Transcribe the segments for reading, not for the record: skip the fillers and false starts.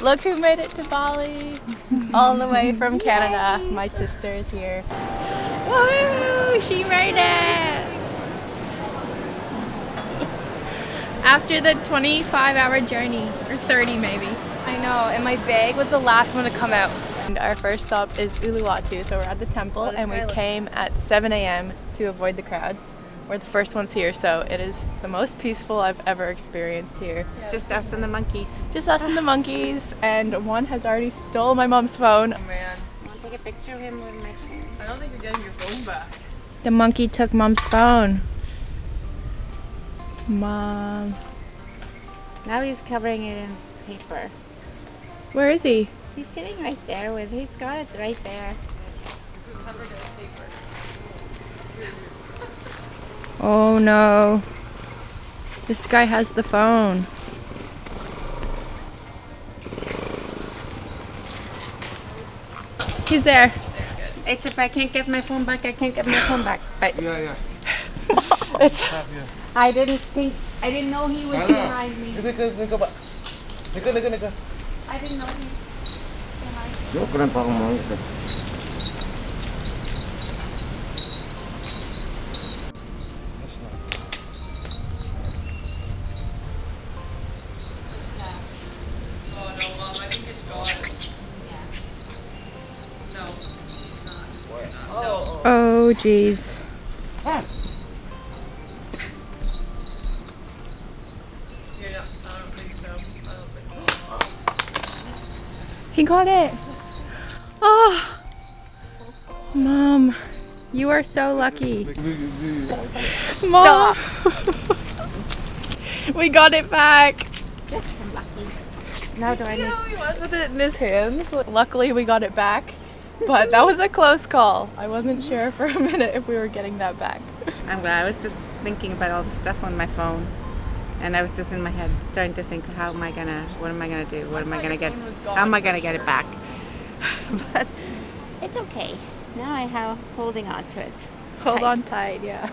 Look who made it to Bali, all the way from Canada. My sister is here. Woo! She made it! After the 25-hour journey, or 30 maybe. I know, and my bag was the last one to come out. And our first stop is Uluwatu, so we're at the temple, and we came at 7 a.m. to avoid the crowds. We're the first ones here, so it is the most peaceful I've ever experienced here. Just us and the monkeys. Just us and the monkeys, and one has already stole my mom's phone. Oh man. I want to take a picture of him with my phone. I don't think you're getting your phone back. The monkey took mom's phone. Mom. Now he's covering it in paper. Where is he? He's sitting right there with, he's got it right there. Oh no. This guy has the phone. He's there. It's if I can't get my phone back, I can't get my phone back. But Yeah. It's, I didn't know he was behind me. Nigga. I didn't know he was behind me. oh jeez. He got it. Oh, Mom, you are so lucky. Mom, we got it back. Yes, I'm lucky. Now do I need... how he was with it in his hands. Luckily, we got it back, but that was a close call. I wasn't sure for a minute if we were getting that back. I'm glad. I was just thinking about all the stuff on my phone. And I was just in my head starting to think, what am I gonna do? How am I gonna get it back? But it's okay. Now I have holding on to it. Hold on tight, yeah.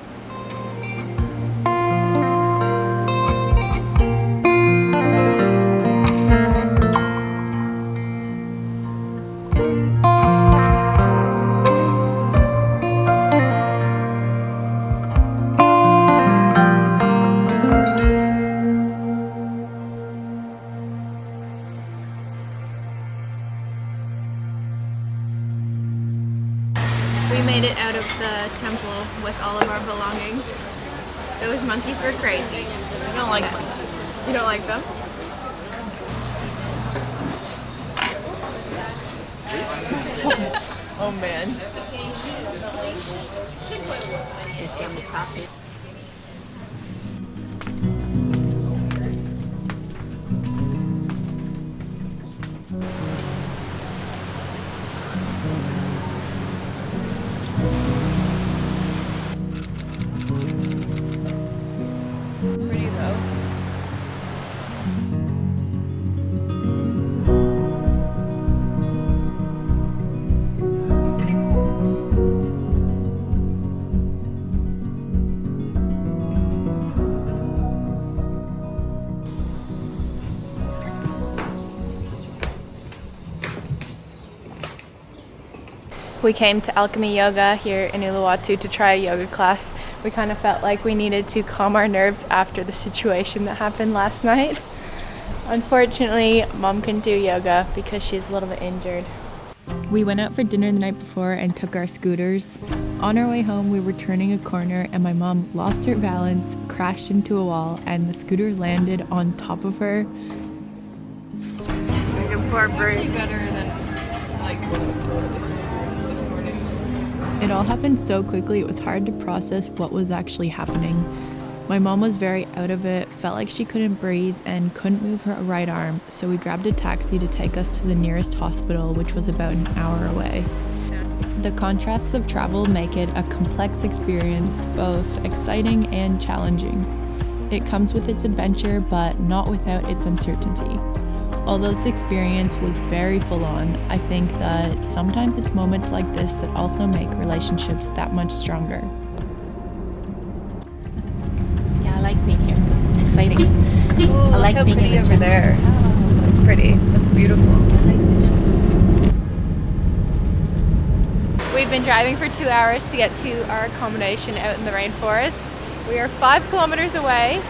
We made it out of the temple with all of our belongings. Those monkeys were crazy. I don't like monkeys. You don't like them? Oh man. It's yummy coffee. Pretty though. We came to Alchemy Yoga here in Uluwatu to try a yoga class. We kind of felt like we needed to calm our nerves after the situation that happened last night. Unfortunately, Mom couldn't do yoga because she's a little bit injured. We went out for dinner the night before and took our scooters. On our way home, we were turning a corner and my mom lost her balance, crashed into a wall, and the scooter landed on top of her. Like a poor bird. It all happened so quickly, it was hard to process what was actually happening. My mom was very out of it, felt like she couldn't breathe, and couldn't move her right arm, so we grabbed a taxi to take us to the nearest hospital, which was about an hour away. The contrasts of travel make it a complex experience, both exciting and challenging. It comes with its adventure, but not without its uncertainty. Although this experience was very full on, I think that sometimes it's moments like this that also make relationships that much stronger. Yeah, I like being here. It's exciting. I like being in the over gym. there. Oh, it's pretty. That's beautiful. I like the jungle. We've been driving for 2 hours to get to our accommodation out in the rainforest. We are 5 kilometers away,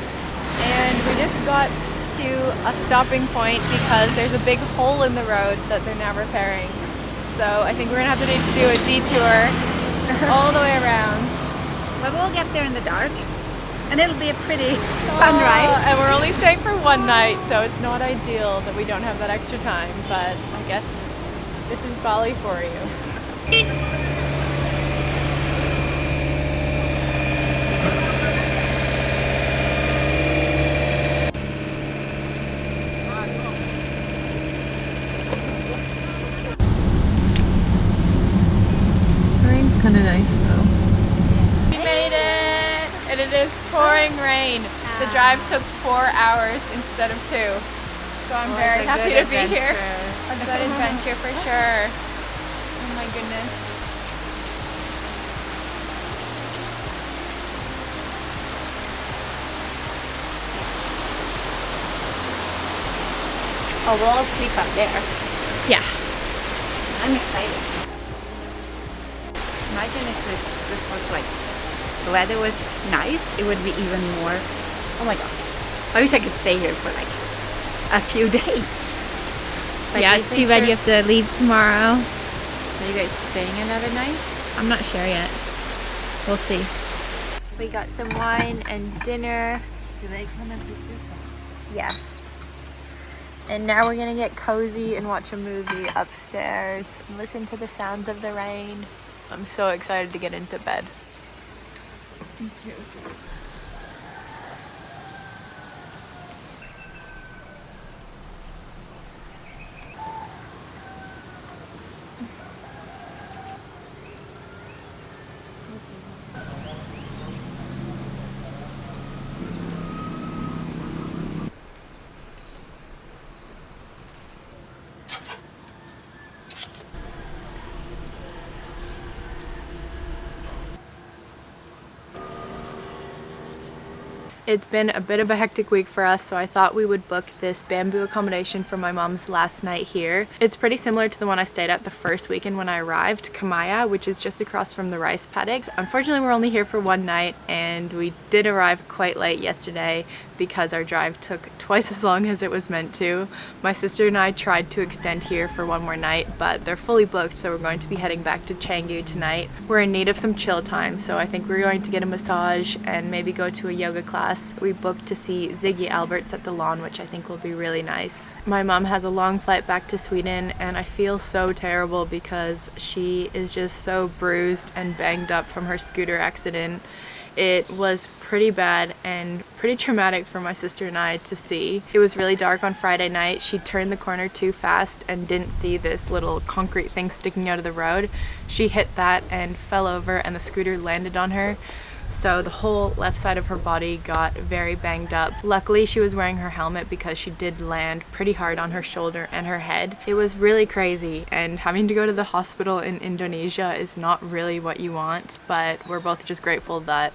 and we just got to a stopping point because there's a big hole in the road that they're now repairing. So I think we're gonna have to do a detour all the way around. But we'll get there in the dark, and it'll be a pretty sunrise. And we're only staying for one night, so it's not ideal that we don't have that extra time, but I guess this is Bali for you. Rain's kind of nice though. We made it! And it is pouring rain. The drive took 4 hours instead of 2. So I'm very happy to be here. A good adventure for sure. Oh my goodness. Oh, we'll all sleep up there. Yeah. I'm excited. Imagine if this was like, the weather was nice, it would be even more. Oh my gosh. I wish I could stay here for like a few days. But Yeah, it's too bad you have to leave tomorrow. Are you guys staying another night? I'm not sure yet. We'll see. We got some wine and dinner. Do they come and pick this up? Yeah. And now we're gonna get cozy and watch a movie upstairs and listen to the sounds of the rain. I'm so excited to get into bed. Me too. It's been a bit of a hectic week for us, so I thought we would book this bamboo accommodation for my mom's last night here. It's pretty similar to the one I stayed at the first weekend when I arrived, Mattea, which is just across from the rice paddocks. Unfortunately, we're only here for one night, and we did arrive quite late yesterday because our drive took twice as long as it was meant to. My sister and I tried to extend here for one more night, but they're fully booked, so we're going to be heading back to Canggu tonight. We're in need of some chill time, so I think we're going to get a massage and maybe go to a yoga class. We booked to see Ziggy Alberts at the lawn, which I think will be really nice. My mom has a long flight back to Sweden, and I feel so terrible because she is just so bruised and banged up from her scooter accident. It was pretty bad and pretty traumatic for my sister and I to see. It was really dark on Friday night. She turned the corner too fast and didn't see this little concrete thing sticking out of the road. She hit that and fell over, and the scooter landed on her. So the whole left side of her body got very banged up. Luckily, she was wearing her helmet because she did land pretty hard on her shoulder and her head. It was really crazy, and having to go to the hospital in Indonesia is not really what you want, but we're both just grateful that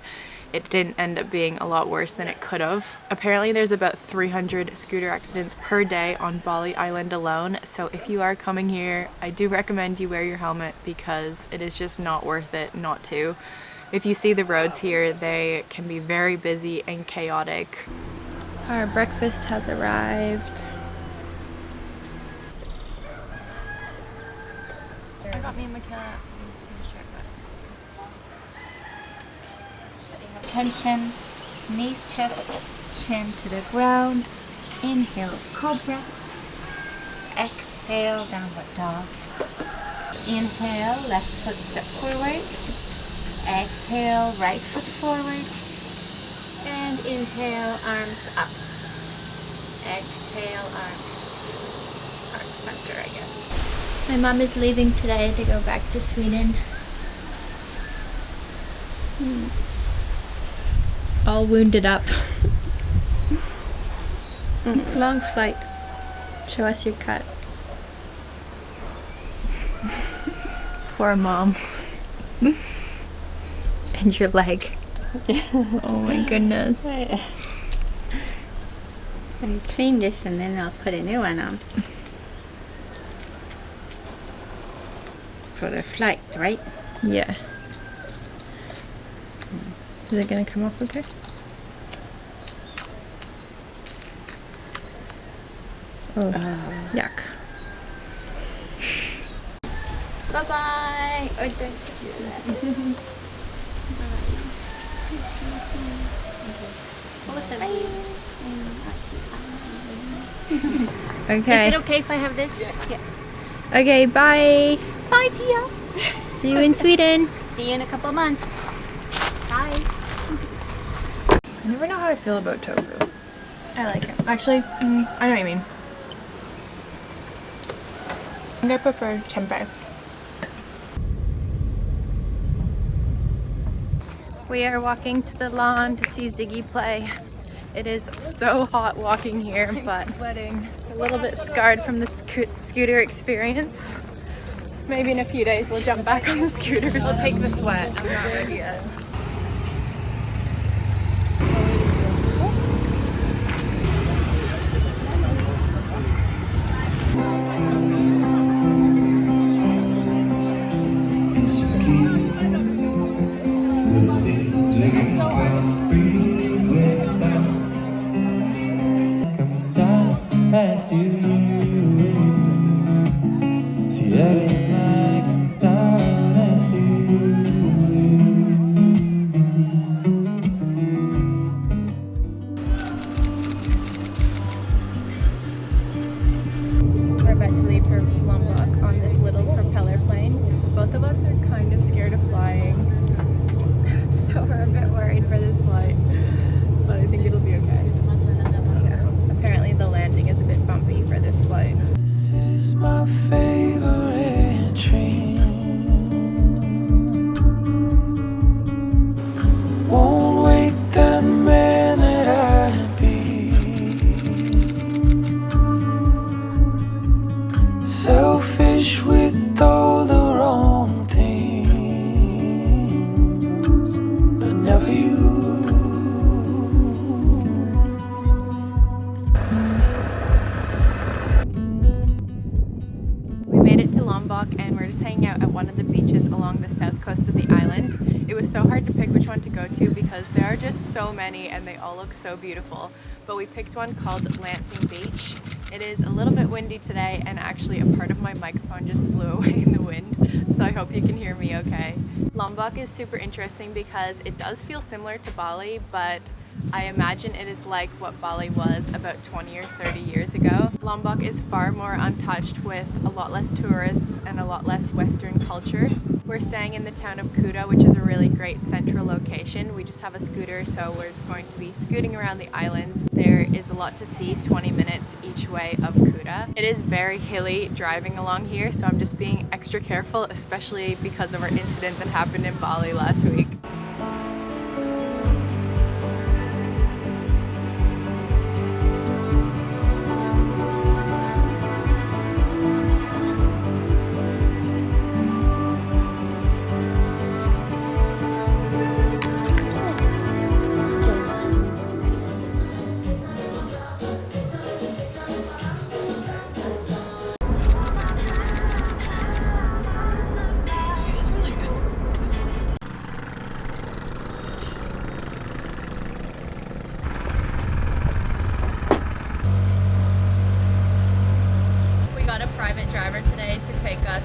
it didn't end up being a lot worse than it could have. Apparently there's about 300 scooter accidents per day on Bali Island alone, so if you are coming here, I do recommend you wear your helmet because it is just not worth it not to. If you see the roads here, they can be very busy and chaotic. Our breakfast has arrived. I got me and McKenna. Attention, knees, chest, chin to the ground. Inhale, cobra. Exhale, downward dog. Inhale, left foot step forward. Exhale, right foot forward. And inhale, arms up. Exhale, arms heart center, I guess. My mom is leaving today to go back to Sweden. All wounded up. Long flight. Show us your cut. Poor mom. And your leg. Oh my goodness. And clean this and then I'll put a new one on. For the flight, right? Yeah. Is it gonna come off okay? Oh, yuck. Bye-bye. Oh, don't touch it. Okay. Is it okay if I have this? Yes. Yeah. Okay, bye. Bye, Tia. See you in Sweden. See you in a couple months. Bye. I never know how I feel about tofu. I like it. Actually, I know what you mean. I think I prefer tempeh. We are walking to the lawn to see Ziggy play. It is so hot walking here, but sweating. A little bit scarred from the scooter experience. Maybe in a few days we'll jump back on the scooters. I'll take the sweat. I'm not ready yet. We're about to leave for Lombok on this little propeller plane. Both of us are kind of scared of flying, so we're a bit worried for this flight, but I think it'll be okay. Yeah. Apparently the landing is a bit bumpy for this flight. This is my favorite dream. Won't wake the minute I'd be selfish with all the wrong things, but never you. We made it to Lombok and we're just hanging out at one of the beaches along the south coast of the island. It was so hard to pick which one to go to because there are just so many and they all look so beautiful. But we picked one called Lansing Beach. It is a little bit windy today and actually a part of my microphone just blew away in the wind, so I hope you can hear me okay. Lombok is super interesting because it does feel similar to Bali, but I imagine it is like what Bali was about 20 or 30 years ago. Lombok is far more untouched with a lot less tourists and a lot less Western culture. We're staying in the town of Kuta, which is a really great central location. We just have a scooter, so we're just going to be scooting around the island. There is a lot to see, 20 minutes each way of Kuta. It is very hilly driving along here, so I'm just being extra careful, especially because of our incident that happened in Bali last week.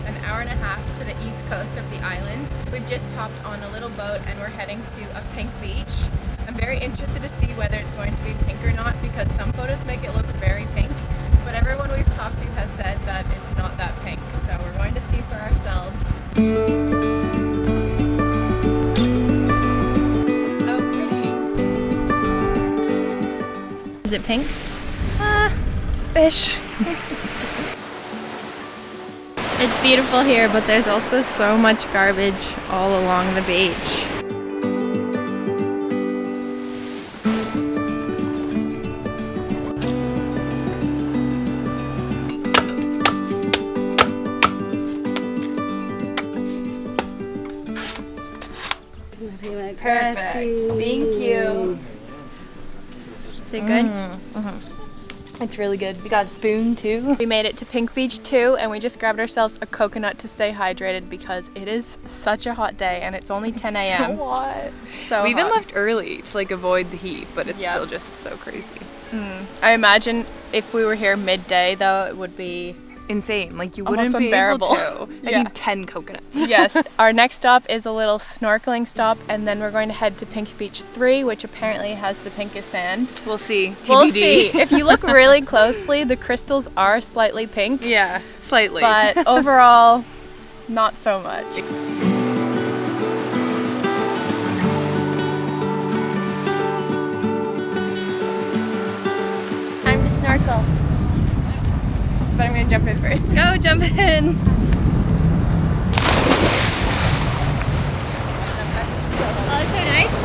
An hour and a half to the east coast of the island. We've just hopped on a little boat and we're heading to a pink beach. I'm very interested to see whether it's going to be pink or not because some photos make it look very pink, but everyone we've talked to has said that it's not that pink, so we're going to see for ourselves. Oh, pretty. Is it pink? Fish. It's beautiful here, but there's also so much garbage all along the beach. Perfect. Thank you. Is it good? It's really good. We got a spoon too. We made it to Pink Beach too, and we just grabbed ourselves a coconut to stay hydrated because it is such a hot day and it's only 10 a.m. So hot. So We even hot. left early to like avoid the heat, but it's still just so crazy. I imagine if we were here midday though, it would be Insane. Like you almost wouldn't be unbearable. able to. I Yeah. need 10 coconuts. Yes. Our next stop is a little snorkeling stop, and then we're going to head to Pink Beach 3, which apparently has the pinkest sand. We'll see. TBD. We'll see. If you look really closely, the crystals are slightly pink, Yeah, slightly. but overall, not so much. Time to snorkel. But I'm gonna jump in first. Go jump in. Oh, it's so nice.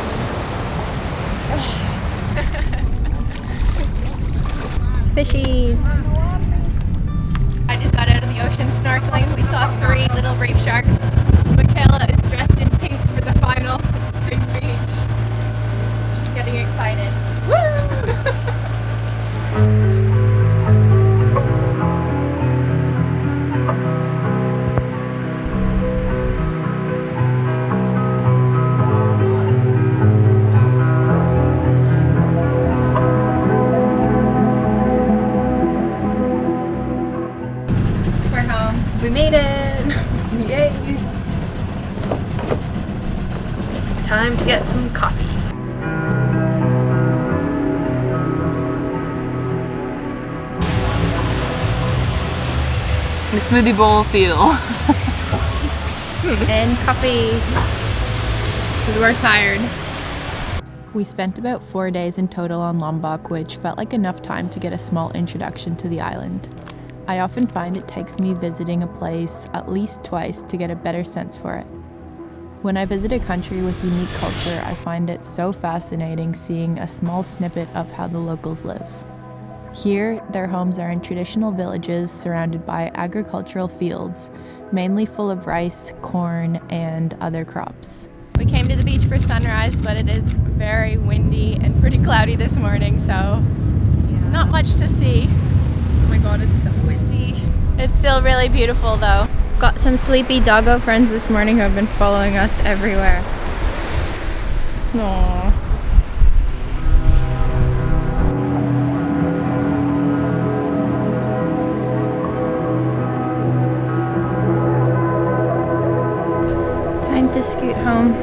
Fishies. I just got out of the ocean snorkeling. We saw 3 little reef sharks. Michaela is dressed in pink for the final Pink Beach. She's getting excited. We're home. We made it. Yay. Time to get some coffee. The smoothie bowl feel. And coffee. Because we're tired. We spent about 4 days in total on Lombok, which felt like enough time to get a small introduction to the island. I often find it takes me visiting a place at least twice to get a better sense for it. When I visit a country with unique culture, I find it so fascinating seeing a small snippet of how the locals live. Here, their homes are in traditional villages surrounded by agricultural fields, mainly full of rice, corn, and other crops. We came to the beach for sunrise, but it is very windy and pretty cloudy this morning, so not much to see. Oh my god, it's so windy. It's still really beautiful though. Got some sleepy doggo friends this morning who have been following us everywhere. Aww. Time to scoot home.